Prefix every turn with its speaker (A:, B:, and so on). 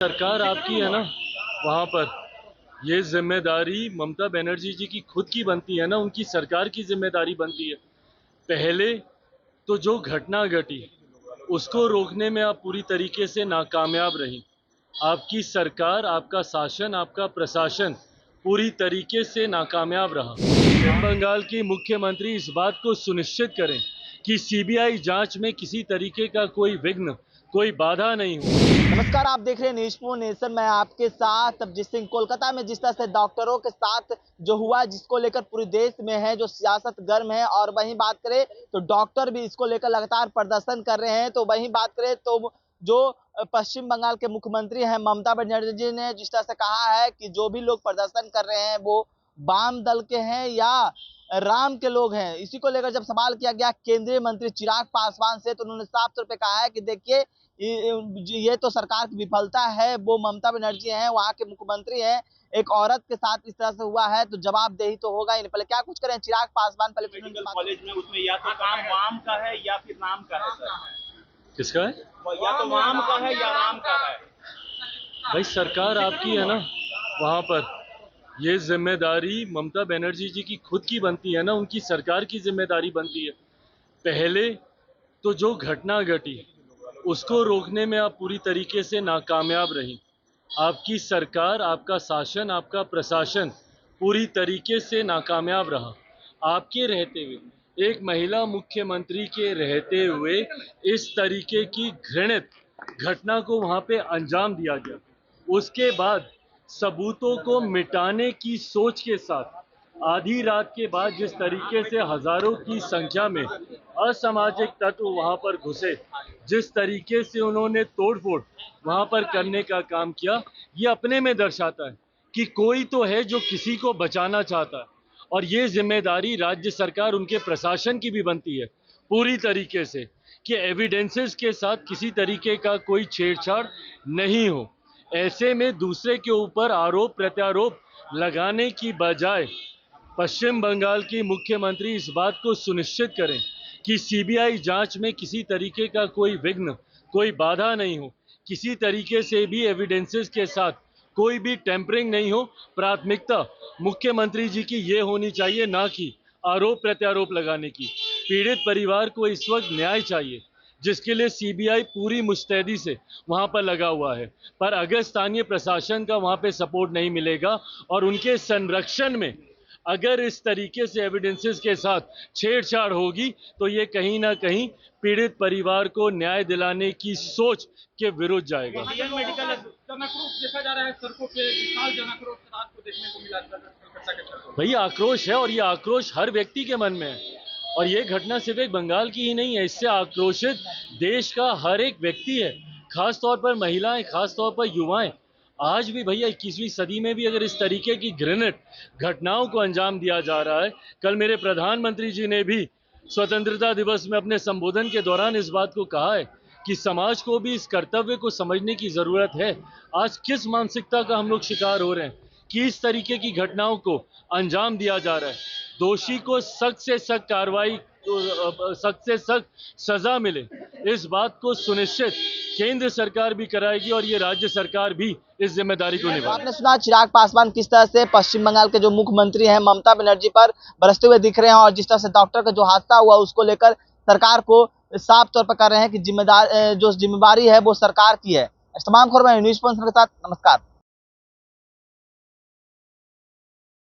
A: सरकार आपकी है ना, वहाँ पर ये जिम्मेदारी ममता बनर्जी जी की खुद की बनती है ना, उनकी सरकार की जिम्मेदारी बनती है। पहले तो जो घटना घटी उसको रोकने में आप पूरी तरीके से नाकामयाब रही। आपकी सरकार, आपका शासन, आपका प्रशासन पूरी तरीके से नाकामयाब रहा। पश्चिम बंगाल की मुख्यमंत्री इस बात को सुनिश्चित करें कि सीबीआई जांच में किसी तरीके का कोई विघ्न, कोई बाधा नहीं हो।
B: नमस्कार, आप देख रहे हैं न्यूज़ नेशन। मैं आपके साथ अभिजीत सिंह। कोलकाता में जिस तरह से डॉक्टरों के साथ जो हुआ, जिसको लेकर पूरे देश में है जो सियासत गर्म है, और वहीं बात करें तो डॉक्टर भी इसको लेकर लगातार प्रदर्शन कर रहे हैं। तो वहीं बात करें तो जो पश्चिम बंगाल के मुख्यमंत्री हैं ममता बनर्जी ने जिस तरह से कहा है कि जो भी लोग प्रदर्शन कर रहे हैं वो वाम दल के हैं या राम के लोग हैं। इसी को लेकर जब सवाल किया गया केंद्रीय मंत्री चिराग पासवान से, तो उन्होंने साफ तौर पे कहा है कि देखिए ये तो सरकार की विफलता है। वो ममता बनर्जी हैं, वहां के मुख्यमंत्री हैं, एक औरत के साथ इस तरह से हुआ है तो जवाबदेही तो होगा ही नहीं। पहले क्या कुछ करें चिराग पासवान, पहले
C: मेडिकल कॉलेज में उसमें या तो काम वाम का है या फिर नाम का है सर।
A: किसका है?
C: या तो वाम का है या राम का है।
A: भाई सरकार आपकी है ना, वहाँ पर ये जिम्मेदारी ममता बनर्जी जी की खुद की बनती है ना, उनकी सरकार की जिम्मेदारी बनती है। पहले तो जो घटना घटी उसको रोकने में आप पूरी तरीके से नाकामयाब रही। आपकी सरकार, आपका शासन, आपका प्रशासन पूरी तरीके से नाकामयाब रहा। आपके रहते हुए, एक महिला मुख्यमंत्री के रहते हुए इस तरीके की घृणित घटना को वहां पे अंजाम दिया गया। उसके बाद सबूतों को मिटाने की सोच के साथ आधी रात के बाद जिस तरीके से हजारों की संख्या में असामाजिक तत्व वहां पर घुसे, जिस तरीके से उन्होंने तोड़फोड़ वहां पर करने का काम किया, ये अपने में दर्शाता है कि कोई तो है जो किसी को बचाना चाहता है। और ये जिम्मेदारी राज्य सरकार, उनके प्रशासन की भी बनती है पूरी तरीके से कि एविडेंसेस के साथ किसी तरीके का कोई छेड़छाड़ नहीं हो। ऐसे में दूसरे के ऊपर आरोप प्रत्यारोप लगाने की बजाय पश्चिम बंगाल की मुख्यमंत्री इस बात को सुनिश्चित करें कि सीबीआई जांच में किसी तरीके का कोई विघ्न, कोई बाधा नहीं हो, किसी तरीके से भी एविडेंसेस के साथ कोई भी टेम्परिंग नहीं हो। प्राथमिकता मुख्यमंत्री जी की ये होनी चाहिए, ना कि आरोप प्रत्यारोप लगाने की। पीड़ित परिवार को इस वक्त न्याय चाहिए, जिसके लिए सीबीआई पूरी मुस्तैदी से वहां पर लगा हुआ है। पर अगर स्थानीय प्रशासन का वहां पे सपोर्ट नहीं मिलेगा और उनके संरक्षण में अगर इस तरीके से एविडेंसेस के साथ छेड़छाड़ होगी, तो ये कहीं ना कहीं पीड़ित परिवार को न्याय दिलाने की सोच के विरुद्ध जाएगा।
C: मेडिकल जनाक्रोश देखा जा रहा है सड़कों पे, विशाल जनाक्रोश रात को देखने को मिला।
A: भाई आक्रोश है, और ये आक्रोश हर व्यक्ति के मन में है। और ये घटना सिर्फ एक बंगाल की ही नहीं है, इससे आक्रोशित देश का हर एक व्यक्ति है, खासतौर पर महिलाएं, खासतौर पर युवाएं। आज भी भैया 21वीं सदी में भी अगर इस तरीके की घृणित घटनाओं को अंजाम दिया जा रहा है। कल मेरे प्रधानमंत्री जी ने भी स्वतंत्रता दिवस में अपने संबोधन के दौरान इस बात को कहा है कि समाज को भी इस कर्तव्य को समझने की जरूरत है। आज किस मानसिकता का हम लोग शिकार हो रहे हैं कि इस तरीके की घटनाओं को अंजाम दिया जा रहा है। दोषी को सख्त से सख्त कार्रवाई, सख्त से सख्त सजा मिले, इस बात को सुनिश्चित केंद्र सरकार भी कराएगी और ये राज्य सरकार भी इस जिम्मेदारी को निभाएगी।
B: आपने सुना चिराग पासवान किस तरह से पश्चिम बंगाल के जो मुख्यमंत्री हैं ममता बनर्जी पर बरसते हुए दिख रहे हैं, और जिस तरह से डॉक्टर का जो हादसा हुआ उसको लेकर सरकार को साफ तौर पर कर रहे हैं कि जिम्मेदारी है वो सरकार की है। तमाम खबरें न्यूज़ के साथ। नमस्कार।